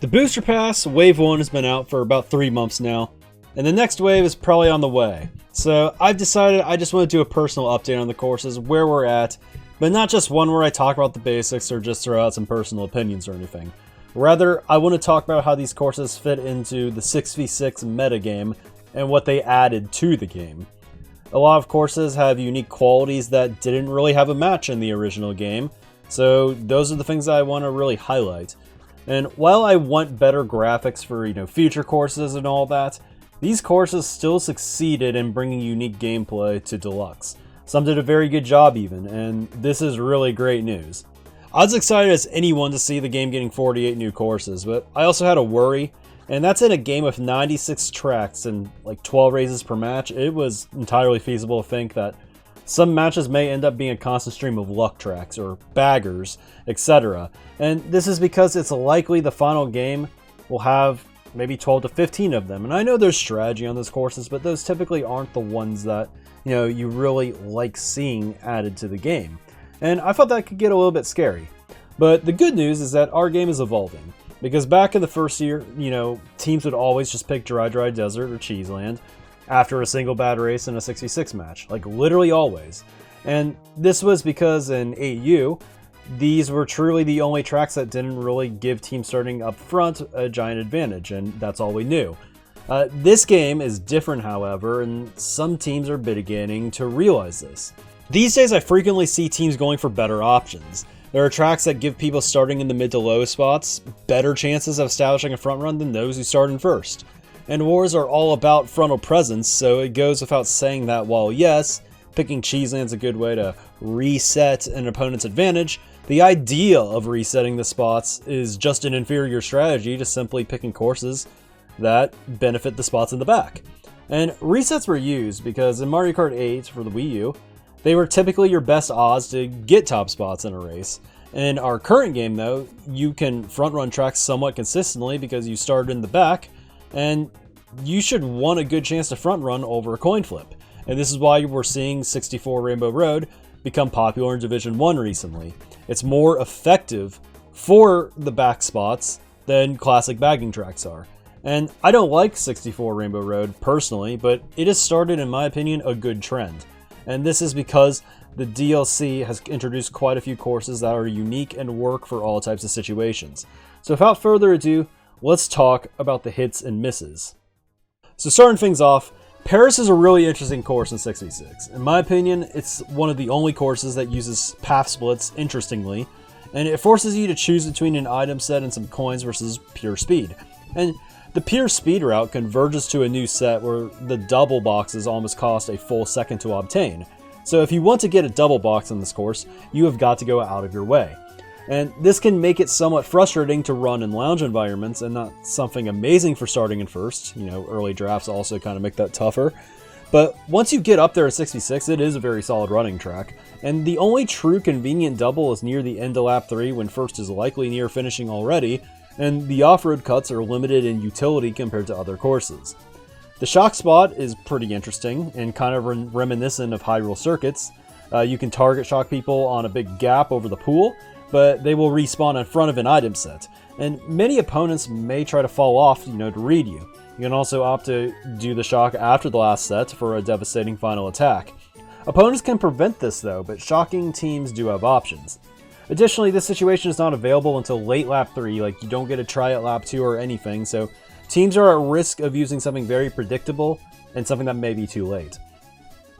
The Booster Pass, Wave 1 has been out for about 3 months now, and the next wave is probably on the way. So I've decided I just want to do a personal update on the courses, where we're at, but not just one where I talk about the basics or just throw out some personal opinions or anything. Rather, I want to talk about how these courses fit into the 6v6 metagame and what they added to the game. A lot of courses have unique qualities that didn't really have a match in the original game, so those are the things that I want to really highlight. And while I want better graphics for, future courses and all that, these courses still succeeded in bringing unique gameplay to Deluxe. Some did a very good job even, and this is really great news. I was excited as anyone to see the game getting 48 new courses, but I also had a worry, and that's in a game with 96 tracks and like 12 races per match. It was entirely feasible to think that some matches may end up being a constant stream of luck tracks or baggers, etc. And this is because it's likely the final game will have maybe 12 to 15 of them. And I know there's strategy on those courses, but those typically aren't the ones that, you really like seeing added to the game. And I thought that could get a little bit scary. But the good news is that our game is evolving. Because back in the first year, teams would always just pick Dry Desert or Cheeseland after a single bad race in a 6v6 match. Like, literally always. And this was because in 8U, these were truly the only tracks that didn't really give teams starting up front a giant advantage, and that's all we knew. This game is different, however, and some teams are beginning to realize this. These days, I frequently see teams going for better options. There are tracks that give people starting in the mid to low spots better chances of establishing a front run than those who start in first. And wars are all about frontal presence, so it goes without saying that while yes, picking Cheeseland's a good way to reset an opponent's advantage, the idea of resetting the spots is just an inferior strategy to simply picking courses that benefit the spots in the back. And resets were used because in Mario Kart 8 for the Wii U, they were typically your best odds to get top spots in a race. In our current game though, you can front run tracks somewhat consistently because you started in the back, and you should want a good chance to front run over a coin flip. And this is why we're seeing 64 Rainbow Road become popular in Division 1 recently. It's more effective for the back spots than classic bagging tracks are. And I don't like 64 Rainbow Road personally, but it has started, in my opinion, a good trend. And this is because the DLC has introduced quite a few courses that are unique and work for all types of situations. So without further ado, let's talk about the hits and misses. So starting things off, Paris is a really interesting course in 6v6. In my opinion, it's one of the only courses that uses path splits interestingly, and it forces you to choose between an item set and some coins versus pure speed. And the pure speed route converges to a new set where the double boxes almost cost a full second to obtain. So if you want to get a double box on this course, you have got to go out of your way. And this can make it somewhat frustrating to run in lounge environments and not something amazing for starting in first. Early drafts also kind of make that tougher. But once you get up there at 6v6, it is a very solid running track. And the only true convenient double is near the end of lap 3 when first is likely near finishing already, and the off-road cuts are limited in utility compared to other courses. The shock spot is pretty interesting and kind of reminiscent of Hyrule circuits. You can target shock people on a big gap over the pool, but they will respawn in front of an item set. And many opponents may try to fall off, to read you. You can also opt to do the shock after the last set for a devastating final attack. Opponents can prevent this though, but shocking teams do have options. Additionally, this situation is not available until late lap 3, like you don't get to try at lap 2 or anything, so teams are at risk of using something very predictable and something that may be too late.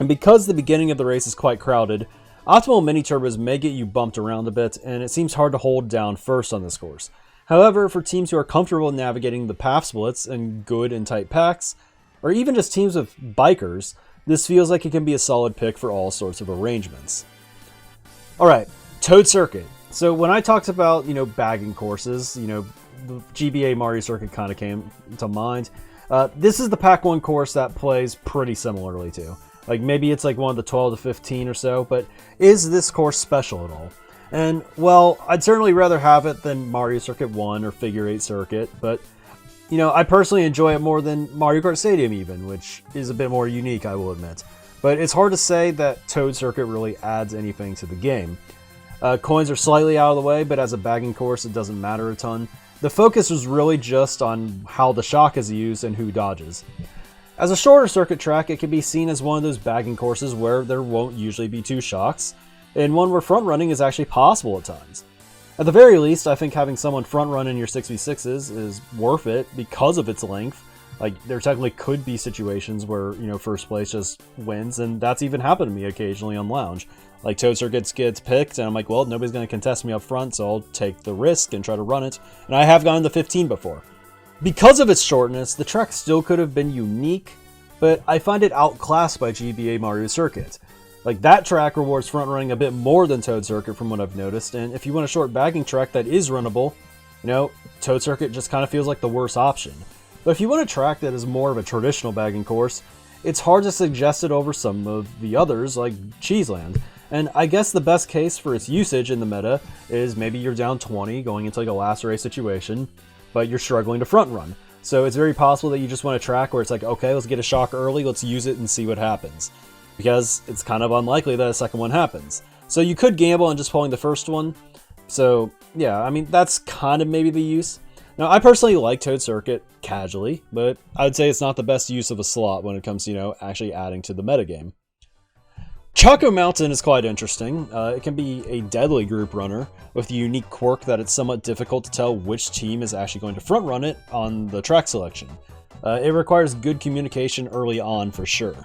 And because the beginning of the race is quite crowded, optimal mini-turbos may get you bumped around a bit, and it seems hard to hold down first on this course. However, for teams who are comfortable navigating the path splits and good and tight packs, or even just teams with bikers, this feels like it can be a solid pick for all sorts of arrangements. Alright, Toad Circuit. So when I talked about, bagging courses, the GBA Mario Circuit kind of came to mind. This is the Pack 1 course that plays pretty similarly to. Like maybe it's like one of the 12 to 15 or so, but is this course special at all? And well, I'd certainly rather have it than Mario Circuit 1 or Figure 8 Circuit, but I personally enjoy it more than Mario Kart Stadium even, which is a bit more unique, I will admit. But it's hard to say that Toad Circuit really adds anything to the game. Coins are slightly out of the way, but as a bagging course, it doesn't matter a ton. The focus was really just on how the shock is used and who dodges. As a shorter circuit track, it can be seen as one of those bagging courses where there won't usually be 2 shocks, and one where front running is actually possible at times. At the very least, I think having someone front run in your 6v6s is worth it because of its length. Like, there technically could be situations where, first place just wins, and that's even happened to me occasionally on Lounge. Like, Toad Circuits gets picked, and I'm like, well, nobody's going to contest me up front, so I'll take the risk and try to run it. And I have gotten to 15 before. Because of its shortness, the track still could have been unique, but I find it outclassed by GBA Mario Circuit. Like, that track rewards front running a bit more than Toad Circuit from what I've noticed, and if you want a short bagging track that is runnable, Toad Circuit just kind of feels like the worst option. But if you want a track that is more of a traditional bagging course, it's hard to suggest it over some of the others, like Cheeseland. And I guess the best case for its usage in the meta is maybe you're down 20 going into like a last race situation, but you're struggling to front run. So it's very possible that you just want a track where it's like, okay, let's get a shock early, let's use it and see what happens. Because it's kind of unlikely that a second one happens. So you could gamble on just pulling the first one. So yeah, I mean, that's kind of maybe the use. Now, I personally like Toad Circuit casually, but I'd say it's not the best use of a slot when it comes to, actually adding to the metagame. Choco Mountain is quite interesting. It can be a deadly group runner with the unique quirk that it's somewhat difficult to tell which team is actually going to front run it on the track selection. It requires good communication early on for sure.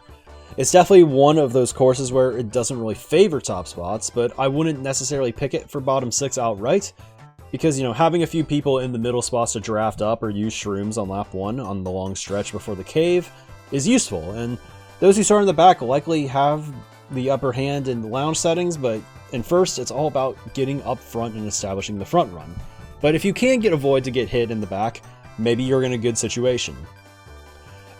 It's definitely one of those courses where it doesn't really favor top spots, but I wouldn't necessarily pick it for bottom 6 outright, because, having a few people in the middle spots to draft up or use shrooms on lap 1 on the long stretch before the cave is useful, and those who start in the back likely have the upper hand in the lounge settings, but in first, it's all about getting up front and establishing the front run. But if you can get a void to get hit in the back, maybe you're in a good situation.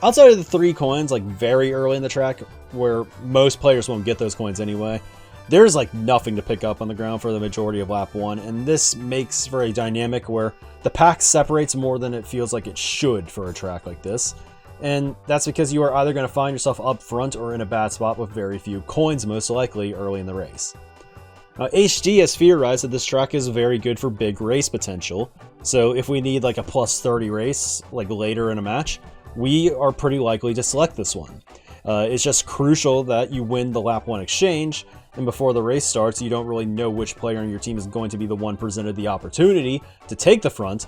Outside of the 3 coins, like very early in the track, where most players won't get those coins anyway, there's like nothing to pick up on the ground for the majority of lap 1, and this makes for a dynamic where the pack separates more than it feels like it should for a track like this. And that's because you are either going to find yourself up front or in a bad spot with very few coins, most likely early in the race. Now, HD has theorized that this track is very good for big race potential, so if we need like a plus 30 race, like later in a match, we are pretty likely to select this one. It's just crucial that you win the lap 1 exchange, and before the race starts, you don't really know which player on your team is going to be the one presented the opportunity to take the front.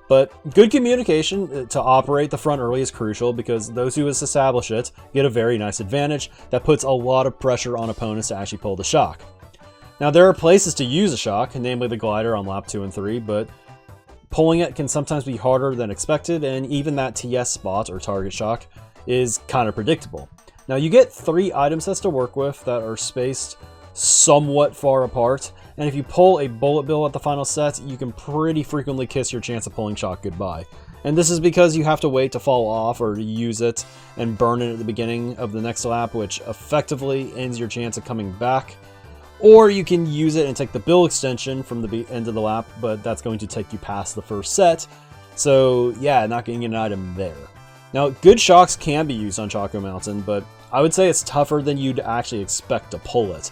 But good communication to operate the front early is crucial, because those who establish it get a very nice advantage that puts a lot of pressure on opponents to actually pull the shock. Now, there are places to use a shock, namely the glider on lap 2 and 3, but pulling it can sometimes be harder than expected, and even that TS spot, or target shock, is kind of predictable. Now, you get 3 item sets to work with that are spaced somewhat far apart, and if you pull a bullet bill at the final set, you can pretty frequently kiss your chance of pulling shock goodbye. And this is because you have to wait to fall off or use it and burn it at the beginning of the next lap, which effectively ends your chance of coming back. Or you can use it and take the bill extension from the end of the lap, but that's going to take you past the first set. So yeah, not getting an item there. Now, good shocks can be used on Choco Mountain, but I would say it's tougher than you'd actually expect to pull it.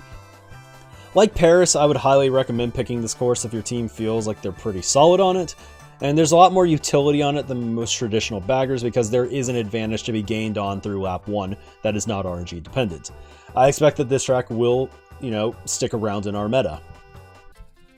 Like Paris, I would highly recommend picking this course if your team feels like they're pretty solid on it, and there's a lot more utility on it than most traditional baggers because there is an advantage to be gained on through lap 1 that is not RNG dependent. I expect that this track will, stick around in our meta.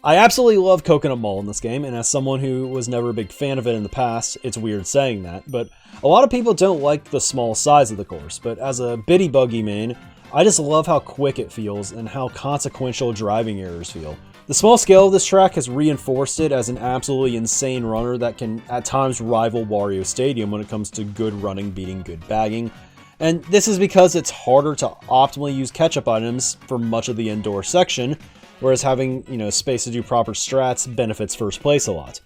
I absolutely love Coconut Mall in this game, and as someone who was never a big fan of it in the past, it's weird saying that, but a lot of people don't like the small size of the course, but as a bitty buggy main, I just love how quick it feels and how consequential driving errors feel. The small scale of this track has reinforced it as an absolutely insane runner that can at times rival Wario Stadium when it comes to good running beating good bagging. And this is because it's harder to optimally use catch-up items for much of the indoor section, whereas having, space to do proper strats benefits first place a lot.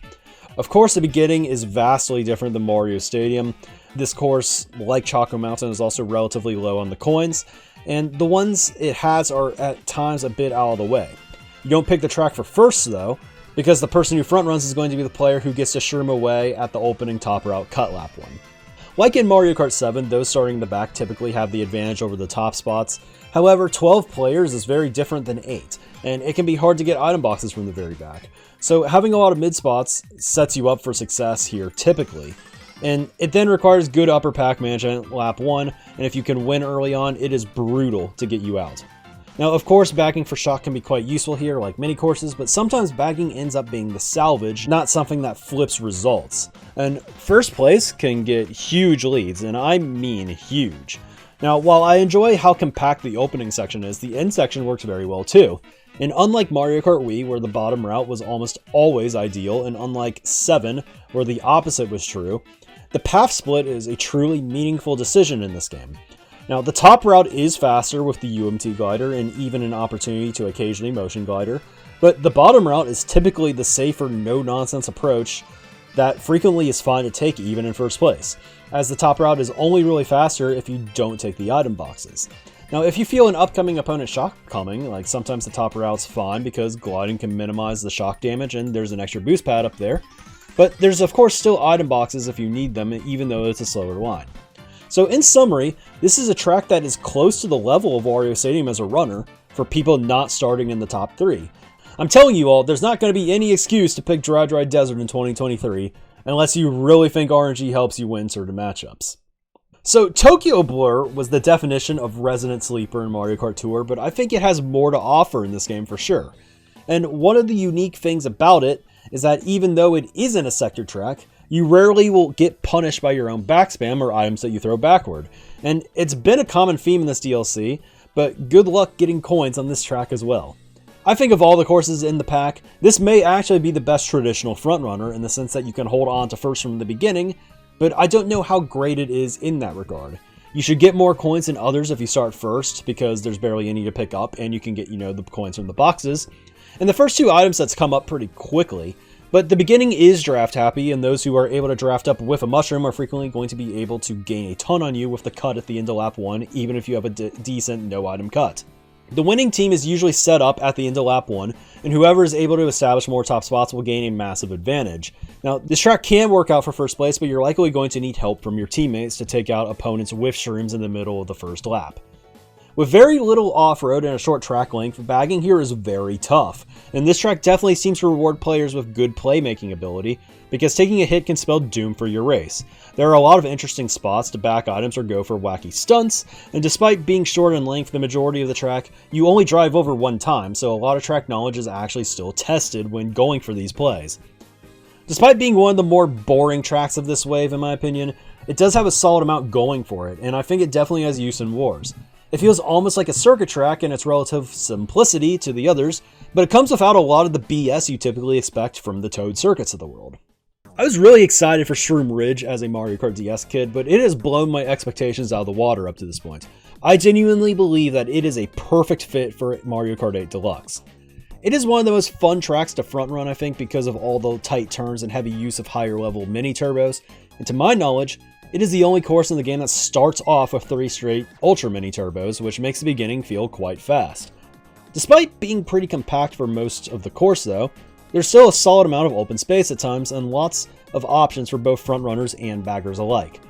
Of course, the beginning is vastly different than Mario Stadium. This course, like Choco Mountain, is also relatively low on the coins, and the ones it has are at times a bit out of the way. You don't pick the track for first, though, because the person who front runs is going to be the player who gets to shroom away at the opening top route cut lap 1. Like in Mario Kart 7, those starting in the back typically have the advantage over the top spots, However, 12 players is very different than 8, and it can be hard to get item boxes from the very back. So having a lot of mid spots sets you up for success here typically. And it then requires good upper pack management lap 1, and if you can win early on, it is brutal to get you out. Now, of course, bagging for shock can be quite useful here, like many courses, but sometimes bagging ends up being the salvage, not something that flips results. And first place can get huge leads, and I mean huge. Now, while I enjoy how compact the opening section is, the end section works very well too. And unlike Mario Kart Wii, where the bottom route was almost always ideal, and unlike 7, where the opposite was true, the path split is a truly meaningful decision in this game. Now, the top route is faster with the UMT glider and even an opportunity to occasionally motion glider, but the bottom route is typically the safer, no-nonsense approach that frequently is fine to take even in first place, as the top route is only really faster if you don't take the item boxes. Now, if you feel an upcoming opponent shock coming, like sometimes the top route's fine because gliding can minimize the shock damage and there's an extra boost pad up there, but there's of course still item boxes if you need them, even though it's a slower line. So in summary, this is a track that is close to the level of Wario Stadium as a runner for people not starting in the top 3. I'm telling you all, there's not going to be any excuse to pick Dry Dry Desert in 2023 unless you really think RNG helps you win certain matchups. So Tokyo Blur was the definition of resident sleeper in Mario Kart Tour, but I think it has more to offer in this game for sure. And one of the unique things about it is that even though it isn't a sector track, you rarely will get punished by your own backspam or items that you throw backward. And it's been a common theme in this DLC, but good luck getting coins on this track as well. I think of all the courses in the pack, this may actually be the best traditional frontrunner in the sense that you can hold on to first from the beginning, but I don't know how great it is in that regard. You should get more coins than others if you start first, because there's barely any to pick up, and you can get, the coins from the boxes. And the first 2 item sets come up pretty quickly, but the beginning is draft happy, and those who are able to draft up with a mushroom are frequently going to be able to gain a ton on you with the cut at the end of lap 1, even if you have a decent no item cut. The winning team is usually set up at the end of lap 1, and whoever is able to establish more top spots will gain a massive advantage. Now, this track can work out for first place, but you're likely going to need help from your teammates to take out opponents with shrooms in the middle of the first lap. With very little off-road and a short track length, bagging here is very tough, and this track definitely seems to reward players with good playmaking ability, because taking a hit can spell doom for your race. There are a lot of interesting spots to back items or go for wacky stunts, and despite being short in length the majority of the track, you only drive over one time, so a lot of track knowledge is actually still tested when going for these plays. Despite being one of the more boring tracks of this wave in my opinion, it does have a solid amount going for it, and I think it definitely has use in wars. It feels almost like a circuit track in its relative simplicity to the others, but it comes without a lot of the BS you typically expect from the Toad circuits of the world. I was really excited for Shroom Ridge as a Mario Kart DS kid, but it has blown my expectations out of the water up to this point. I genuinely believe that it is a perfect fit for Mario Kart 8 Deluxe. It is one of the most fun tracks to front run, I think, because of all the tight turns and heavy use of higher level mini turbos, and to my knowledge, it is the only course in the game that starts off with 3 straight Ultra Mini Turbos, which makes the beginning feel quite fast. Despite being pretty compact for most of the course though, there's still a solid amount of open space at times and lots of options for both frontrunners and baggers alike.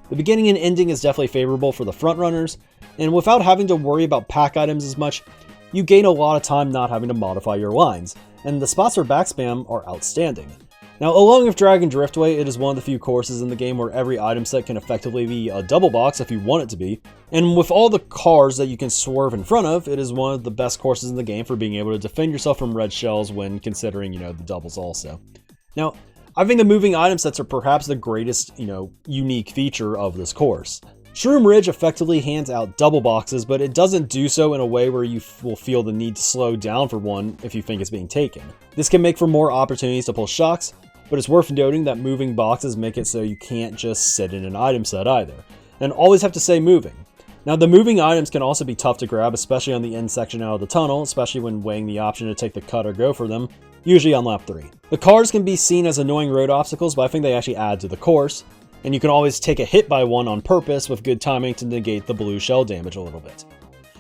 The beginning and ending is definitely favorable for the frontrunners, and without having to worry about pack items as much, you gain a lot of time not having to modify your lines, and the spots for backspam are outstanding. Now, along with Dragon Driftway, it is one of the few courses in the game where every item set can effectively be a double box if you want it to be, and with all the cars that you can swerve in front of, it is one of the best courses in the game for being able to defend yourself from red shells when considering, the doubles also. Now, I think the moving item sets are perhaps the greatest, unique feature of this course. Shroom Ridge effectively hands out double boxes, but it doesn't do so in a way where you will feel the need to slow down for one if you think it's being taken. This can make for more opportunities to pull shocks, but it's worth noting that moving boxes make it so you can't just sit in an item set either, and always have to say moving. Now, the moving items can also be tough to grab, especially on the end section out of the tunnel, especially when weighing the option to take the cut or go for them, usually on lap 3. The cars can be seen as annoying road obstacles, but I think they actually add to the course, and you can always take a hit by one on purpose with good timing to negate the blue shell damage a little bit.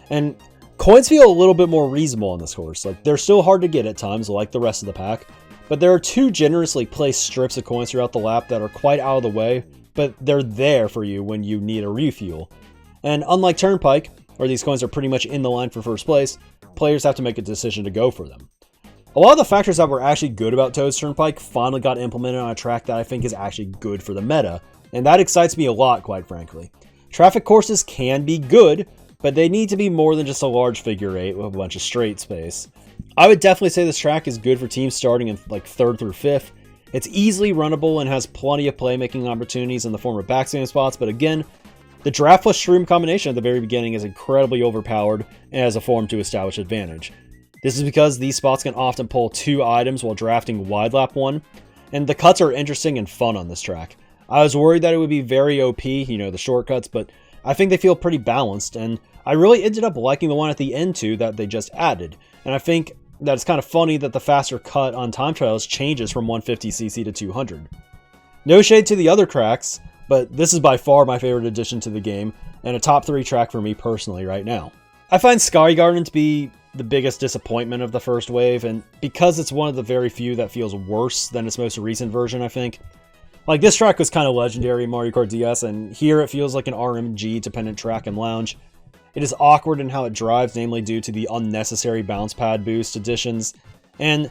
And coins feel a little bit more reasonable on this course, they're still hard to get at times like the rest of the pack, but there are 2 generously placed strips of coins throughout the lap that are quite out of the way, but they're there for you when you need a refuel. And unlike Turnpike, or these coins are pretty much in the line for first place, players have to make a decision to go for them. A lot of the factors that were actually good about Toad's Turnpike finally got implemented on a track that I think is actually good for the meta, and that excites me a lot, quite frankly. Traffic courses can be good, but they need to be more than just a large figure 8 with a bunch of straight space. I would definitely say this track is good for teams starting in like 3rd through 5th. It's easily runnable and has plenty of playmaking opportunities in the form of backstanding spots, but again, the draft plus shroom combination at the very beginning is incredibly overpowered and has a form to establish advantage. This is because these spots can often pull 2 items while drafting wide lap 1, and the cuts are interesting and fun on this track. I was worried that it would be very OP, the shortcuts, but I think they feel pretty balanced, and I really ended up liking the one at the end too that they just added, and I think that it's kind of funny that the faster cut on time trials changes from 150cc to 200. No shade to the other tracks, but this is by far my favorite addition to the game, and a top 3 track for me personally right now. I find Sky Garden to be the biggest disappointment of the first wave, and because it's one of the very few that feels worse than its most recent version, I think. Like, this track was kind of legendary in Mario Kart DS, and here it feels like an RMG-dependent track and lounge. It is awkward in how it drives, namely due to the unnecessary bounce pad boost additions, and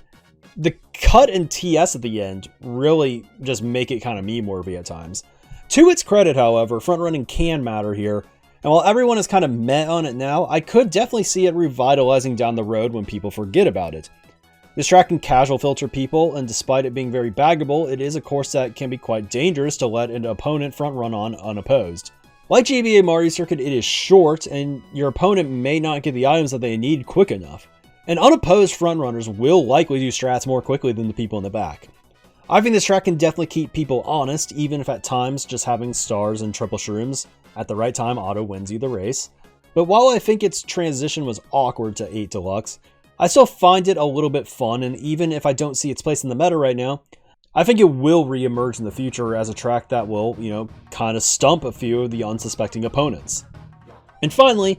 the cut and TS at the end really just make it kind of meme-worthy at times. To its credit, however, front-running can matter here, and while everyone is kind of meh on it now, I could definitely see it revitalizing down the road when people forget about it. This track can casual filter people, and despite it being very baggable, it is a course that can be quite dangerous to let an opponent front-run on unopposed. Like GBA Mario Circuit, it is short, and your opponent may not get the items that they need quick enough. And unopposed frontrunners will likely do strats more quickly than the people in the back. I think this track can definitely keep people honest, even if at times just having stars and triple shrooms at the right time auto wins you the race. But while I think its transition was awkward to 8 Deluxe, I still find it a little bit fun, and even if I don't see its place in the meta right now, I think it will re-emerge in the future as a track that will, kind of stump a few of the unsuspecting opponents. And finally,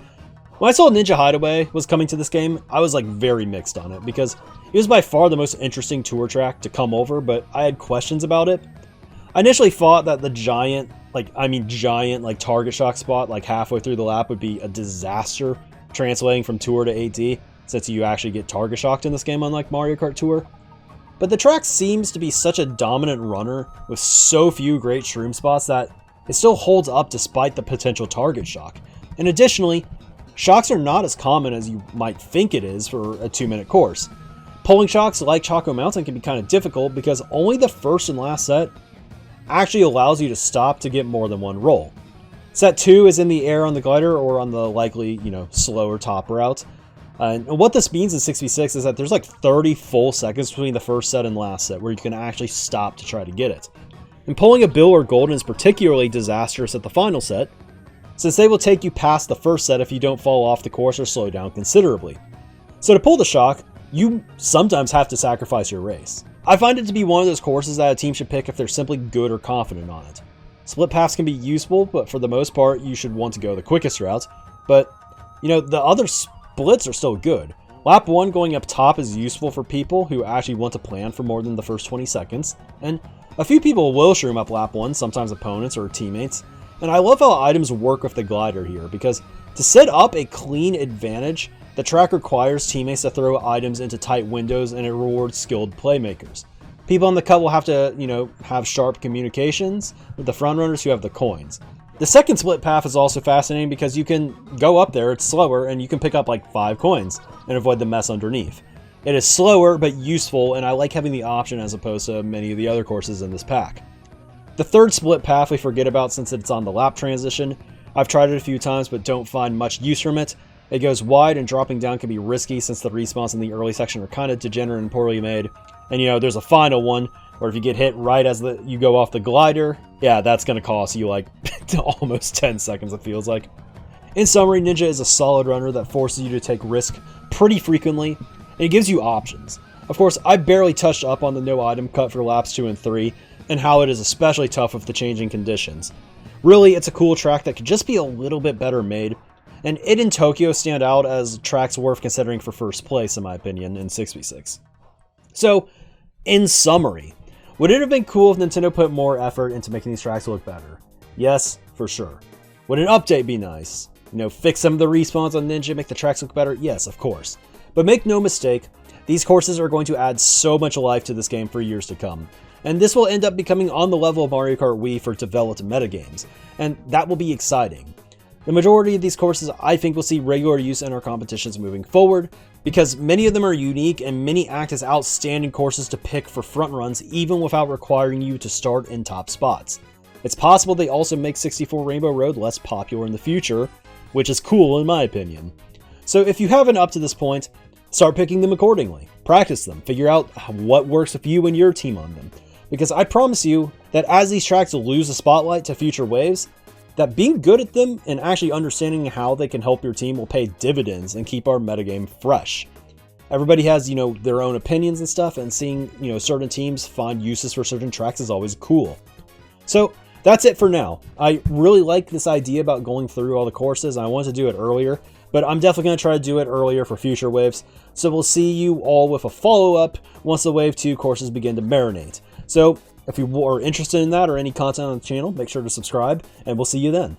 when I saw Ninja Hideaway was coming to this game, I was very mixed on it, because it was by far the most interesting tour track to come over, but I had questions about it. I initially thought that the giant target shock spot halfway through the lap would be a disaster translating from tour to 8D, since you actually get target shocked in this game unlike Mario Kart Tour. But the track seems to be such a dominant runner with so few great shroom spots that it still holds up despite the potential target shock. And additionally, shocks are not as common as you might think it is for a 2-minute course. Pulling shocks like Choco Mountain can be kind of difficult because only the first and last set actually allows you to stop to get more than one roll. Set 2 is in the air on the glider or on the likely, slower top route. And what this means in 6v6 is that there's 30 full seconds between the first set and last set where you can actually stop to try to get it. And pulling a Bill or Golden is particularly disastrous at the final set, since they will take you past the first set if you don't fall off the course or slow down considerably. So to pull the shock, you sometimes have to sacrifice your race. I find it to be one of those courses that a team should pick if they're simply good or confident on it. Split paths can be useful, but for the most part, you should want to go the quickest route. But, the other splits are still good. Lap 1 going up top is useful for people who actually want to plan for more than the first 20 seconds, and a few people will shroom up lap 1, sometimes opponents or teammates, and I love how items work with the glider here, because to set up a clean advantage, the track requires teammates to throw items into tight windows and it rewards skilled playmakers. People on the cut will have to, have sharp communications with the frontrunners who have the coins. The second split path is also fascinating because you can go up there, it's slower, and you can pick up 5 coins and avoid the mess underneath. It is slower but useful, and I like having the option as opposed to many of the other courses in this pack. The third split path we forget about since it's on the lap transition. I've tried it a few times but don't find much use from it. It goes wide and dropping down can be risky since the respawns in the early section are kind of degenerate and poorly made. And there's a final one where if you get hit right as you go off the glider, yeah, that's going to cost you almost 10 seconds it feels like. In summary, Ninja is a solid runner that forces you to take risk pretty frequently, and it gives you options. Of course, I barely touched up on the no item cut for laps 2 and 3, and how it is especially tough with the changing conditions. Really, it's a cool track that could just be a little bit better made, and it and Tokyo stand out as tracks worth considering for first place in my opinion in 6v6. So, in summary, would it have been cool if Nintendo put more effort into making these tracks look better? Yes, for sure. Would an update be nice? fix some of the respawns on Ninja, make the tracks look better? Yes, of course. But make no mistake, these courses are going to add so much life to this game for years to come. And this will end up becoming on the level of Mario Kart Wii for developed metagames, and that will be exciting. The majority of these courses I think will see regular use in our competitions moving forward, because many of them are unique and many act as outstanding courses to pick for front runs even without requiring you to start in top spots. It's possible they also make 64 Rainbow Road less popular in the future, which is cool in my opinion. So if you haven't up to this point, start picking them accordingly. Practice them, figure out what works with you and your team on them. Because I promise you that as these tracks lose the spotlight to future waves, that being good at them and actually understanding how they can help your team will pay dividends and keep our metagame fresh. Everybody has, their own opinions and stuff, and seeing, certain teams find uses for certain tracks is always cool. So that's it for now. I really like this idea about going through all the courses. I wanted to do it earlier, but I'm definitely going to try to do it earlier for future waves. So we'll see you all with a follow-up once the Wave 2 courses begin to marinate. So if you are interested in that or any content on the channel, make sure to subscribe, and we'll see you then.